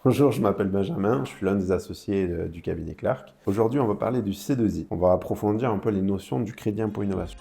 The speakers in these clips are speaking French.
Bonjour, je m'appelle Benjamin, je suis l'un des associés du cabinet Clark. Aujourd'hui, on va parler du C2I. On va approfondir un peu les notions du crédit impôt innovation.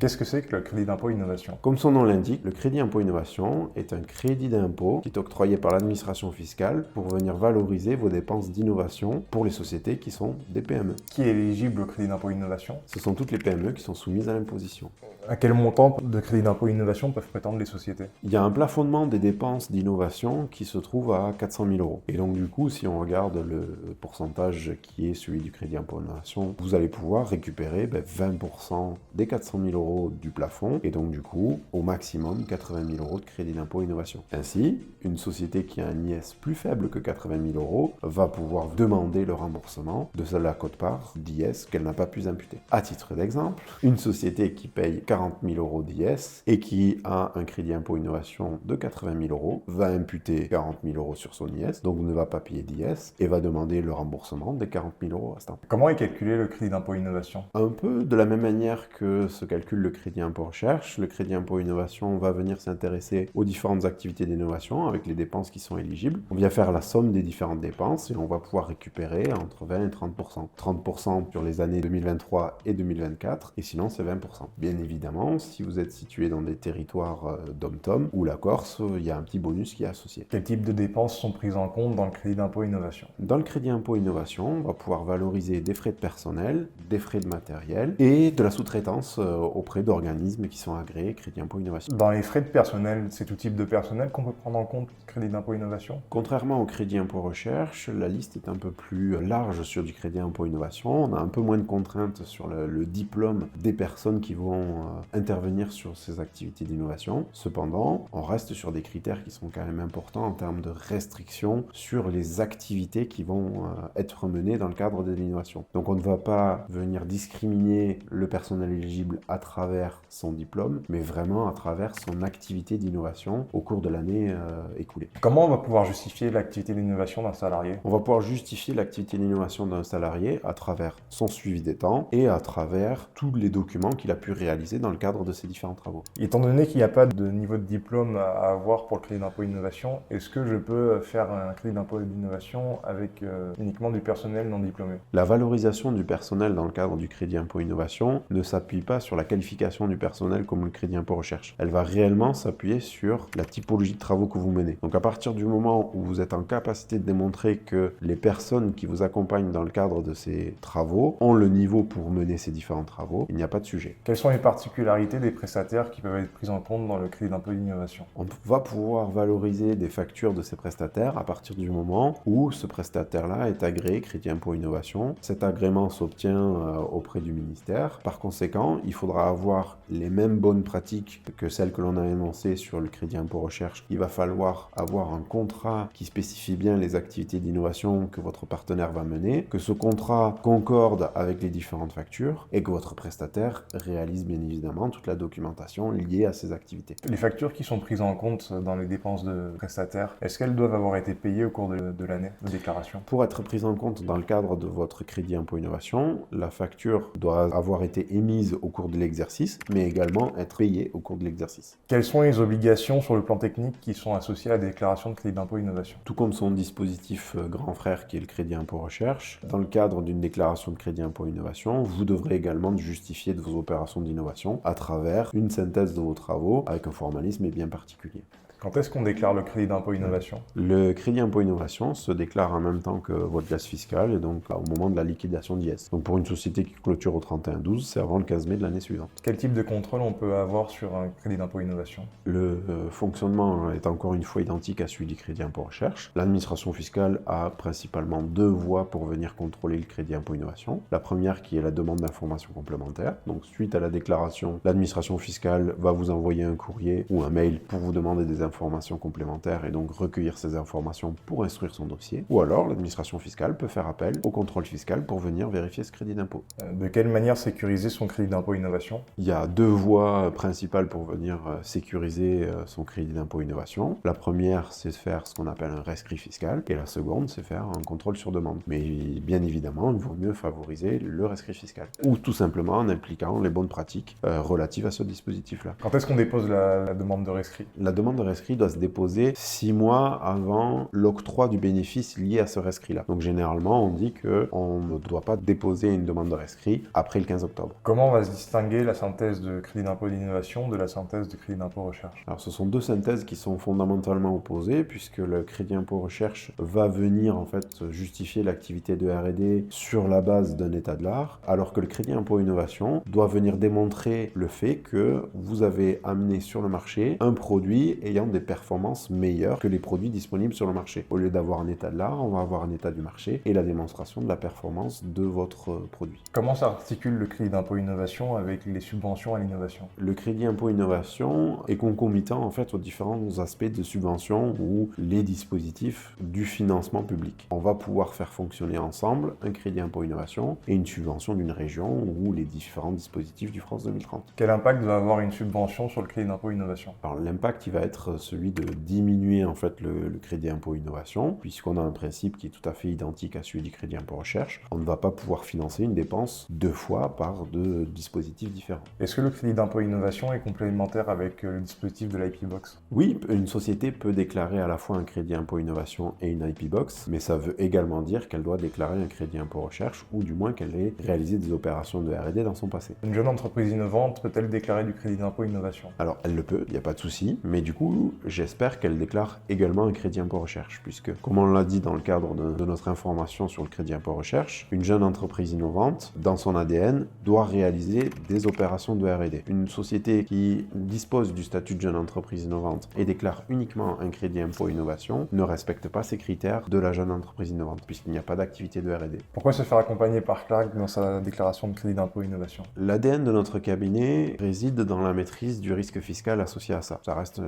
Qu'est-ce que c'est que le crédit d'impôt innovation? Comme son nom l'indique, le crédit impôt innovation est un crédit d'impôt qui est octroyé par l'administration fiscale pour venir valoriser vos dépenses d'innovation pour les sociétés qui sont des PME. Qui est éligible au crédit d'impôt innovation? Ce sont toutes les PME qui sont soumises à l'imposition. À quel montant de crédit d'impôt innovation peuvent prétendre les sociétés? Il y a un plafonnement des dépenses d'innovation qui se trouve à 400 000 euros. Et donc du coup, si on regarde le pourcentage qui est celui du crédit impôt innovation, vous allez pouvoir récupérer 20% des 400 000 euros du plafond et donc du coup, au maximum 80 000 euros de crédit d'impôt innovation. Ainsi, une société qui a un IS plus faible que 80 000 euros va pouvoir demander le remboursement de la quote-part d'IS qu'elle n'a pas pu imputer. À titre d'exemple, une société qui paye 40 000 euros d'IS et qui a un crédit impôt innovation de 80 000 euros va imputer 40 000 euros sur son IS, donc ne va pas payer d'IS et va demander le remboursement des 40 000 euros restants. Comment est calculé le crédit d'impôt innovation? Un peu de la même manière que se calcule le crédit impôt recherche, le crédit impôt innovation va venir s'intéresser aux différentes activités d'innovation avec les dépenses qui sont éligibles. On vient faire la somme des différentes dépenses et on va pouvoir récupérer entre 20 et 30%. 30% sur les années 2023 et 2024 et sinon c'est 20%. Bien évidemment, si vous êtes situé dans des territoires dom-tom ou la Corse, il y a un petit bonus qui est associé. Quel type de dépenses sont prises en compte dans le crédit d'impôt innovation? Dans le crédit impôt innovation, on va pouvoir valoriser des frais de personnel, des frais de matériel et de la sous-traitance auprès d'organismes qui sont agréés crédit impôt innovation. Dans les frais de personnel, c'est tout type de personnel qu'on peut prendre en compte crédit d'impôt innovation? Contrairement au crédit impôt recherche, la liste est un peu plus large sur du crédit impôt innovation. On a un peu moins de contraintes sur le diplôme des personnes qui vont intervenir sur ces activités d'innovation. Cependant, on reste sur des critères qui sont quand même importants en termes de restrictions sur les activités qui vont être menées dans le cadre de l'innovation. Donc on ne va pas venir discriminer le personnel éligible à travers son diplôme, mais vraiment à travers son activité d'innovation au cours de l'année écoulée. Comment on va pouvoir justifier l'activité d'innovation d'un salarié? On va pouvoir justifier l'activité d'innovation d'un salarié à travers son suivi des temps et à travers tous les documents qu'il a pu réaliser dans le cadre de ses différents travaux. Étant donné qu'il n'y a pas de niveau de diplôme à avoir pour le crédit d'impôt innovation, est-ce que je peux faire un crédit d'impôt d'innovation avec uniquement du personnel non diplômé? La valorisation du personnel dans le cadre du crédit impôt innovation ne s'appuie pas sur la qualification du personnel comme le crédit impôt recherche. Elle va réellement s'appuyer sur la typologie de travaux que vous menez. Donc à partir du moment où vous êtes en capacité de démontrer que les personnes qui vous accompagnent dans le cadre de ces travaux ont le niveau pour mener ces différents travaux, il n'y a pas de sujet. Quelles sont les particularités des prestataires qui peuvent être prises en compte dans le crédit d'impôt d'innovation? On va pouvoir valoriser des factures de ces prestataires à partir du moment où ce prestataire-là est agréé crédit impôt innovation. Cet agrément s'obtient auprès du ministère. Par conséquent, il faudra avoir les mêmes bonnes pratiques que celles que l'on a énoncées sur le crédit impôt recherche. Il va falloir avoir un contrat qui spécifie bien les activités d'innovation que votre partenaire va mener, que ce contrat concorde avec les différentes factures et que votre prestataire réalise bien évidemment toute la documentation liée à ces activités. Les factures qui sont prises en compte dans les dépenses de prestataires, est-ce qu'elles doivent avoir été payées au cours de l'année de déclaration? Pour être prise en compte dans le cadre de votre crédit impôt innovation, la facture doit avoir été émise au cours de l'exercice, mais également être payée au cours de l'exercice. Quelles sont les obligations sur le plan technique qui sont associées à la déclaration de crédit d'impôt innovation? Tout comme son dispositif grand frère qui est le crédit impôt recherche, dans le cadre d'une déclaration de crédit impôt innovation, vous devrez également justifier de vos opérations d'innovation à travers une synthèse de vos travaux avec un formalisme bien particulier. Quand est-ce qu'on déclare le crédit d'impôt innovation? Le crédit impôt innovation se déclare en même temps que votre liasse fiscale et donc au moment de la liquidation d'IS. Donc pour une société qui clôture au 31/12, c'est avant le 15 mai de l'année suivante. Quel type de contrôle on peut avoir sur un crédit d'impôt innovation? Le fonctionnement est encore une fois identique à celui du crédit impôt recherche. L'administration fiscale a principalement deux voies pour venir contrôler le crédit impôt innovation. La première qui est la demande d'informations complémentaires. Donc suite à la déclaration, l'administration fiscale va vous envoyer un courrier ou un mail pour vous demander des informations complémentaires et donc recueillir ces informations pour instruire son dossier. Ou alors l'administration fiscale peut faire appel au contrôle fiscal pour venir vérifier ce crédit d'impôt. De quelle manière sécuriser son crédit d'impôt innovation? Il y a deux voies principales pour venir sécuriser son crédit d'impôt innovation. La première, c'est de faire ce qu'on appelle un rescrit fiscal et la seconde, c'est faire un contrôle sur demande. Mais bien évidemment, il vaut mieux favoriser le rescrit fiscal ou tout simplement en impliquant les bonnes pratiques relatives à ce dispositif-là. Quand est-ce qu'on dépose la demande de rescrit? La demande de rescrit rescrit doit se déposer 6 mois avant l'octroi du bénéfice lié à ce rescrit-là. Donc généralement, on dit qu'on ne doit pas déposer une demande de rescrit après le 15 octobre. Comment on va se distinguer la synthèse de crédit d'impôt d'innovation de la synthèse de crédit d'impôt recherche? Alors ce sont deux synthèses qui sont fondamentalement opposées, puisque le crédit impôt recherche va venir en fait justifier l'activité de R&D sur la base d'un état de l'art, alors que le crédit impôt innovation doit venir démontrer le fait que vous avez amené sur le marché un produit ayant des performances meilleures que les produits disponibles sur le marché. Au lieu d'avoir un état de l'art, on va avoir un état du marché et la démonstration de la performance de votre produit. Comment s'articule le crédit d'impôt innovation avec les subventions à l'innovation? Le crédit impôt innovation est concomitant en fait aux différents aspects de subvention ou les dispositifs du financement public. On va pouvoir faire fonctionner ensemble un crédit impôt innovation et une subvention d'une région ou les différents dispositifs du France 2030. Quel impact va avoir une subvention sur le crédit d'impôt innovation? Alors l'impact il va être celui de diminuer en fait le crédit impôt innovation, puisqu'on a un principe qui est tout à fait identique à celui du crédit impôt recherche. On ne va pas pouvoir financer une dépense deux fois par deux dispositifs différents. Est-ce que le crédit d'impôt innovation est complémentaire avec le dispositif de l'IP Box? Oui, une société peut déclarer à la fois un crédit impôt innovation et une IP Box, mais ça veut également dire qu'elle doit déclarer un crédit impôt recherche, ou du moins qu'elle ait réalisé des opérations de R&D dans son passé. Une jeune entreprise innovante peut-elle déclarer du crédit d'impôt innovation? Alors elle le peut, il n'y a pas de souci, mais du coup j'espère qu'elle déclare également un crédit impôt recherche, puisque comme on l'a dit dans le cadre de notre information sur le crédit impôt recherche, une jeune entreprise innovante, dans son ADN, doit réaliser des opérations de R&D. Une société qui dispose du statut de jeune entreprise innovante et déclare uniquement un crédit impôt innovation ne respecte pas ces critères de la jeune entreprise innovante, puisqu'il n'y a pas d'activité de R&D. Pourquoi se faire accompagner par Clark dans sa déclaration de crédit d'impôt innovation? L'ADN de notre cabinet réside dans la maîtrise du risque fiscal associé à ça.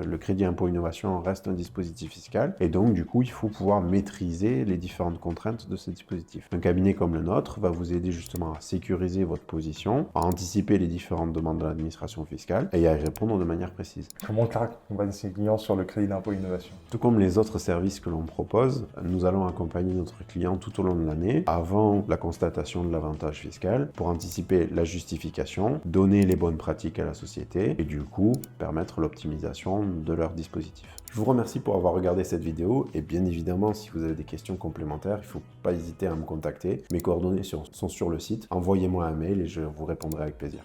Le crédit impôt innovation reste un dispositif fiscal, et donc du coup il faut pouvoir maîtriser les différentes contraintes de ce dispositif. Un cabinet comme le nôtre va vous aider justement à sécuriser votre position, à anticiper les différentes demandes de l'administration fiscale et à y répondre de manière précise. Comment Clark accompagne ses clients sur le crédit d'impôt innovation? Tout comme les autres services que l'on propose, nous allons accompagner notre client tout au long de l'année, avant la constatation de l'avantage fiscal, pour anticiper la justification, donner les bonnes pratiques à la société et du coup permettre l'optimisation de leur dispositif. Je vous remercie pour avoir regardé cette vidéo et bien évidemment si vous avez des questions complémentaires, il ne faut pas hésiter à me contacter. Mes coordonnées sont sur le site. Envoyez-moi un mail et je vous répondrai avec plaisir.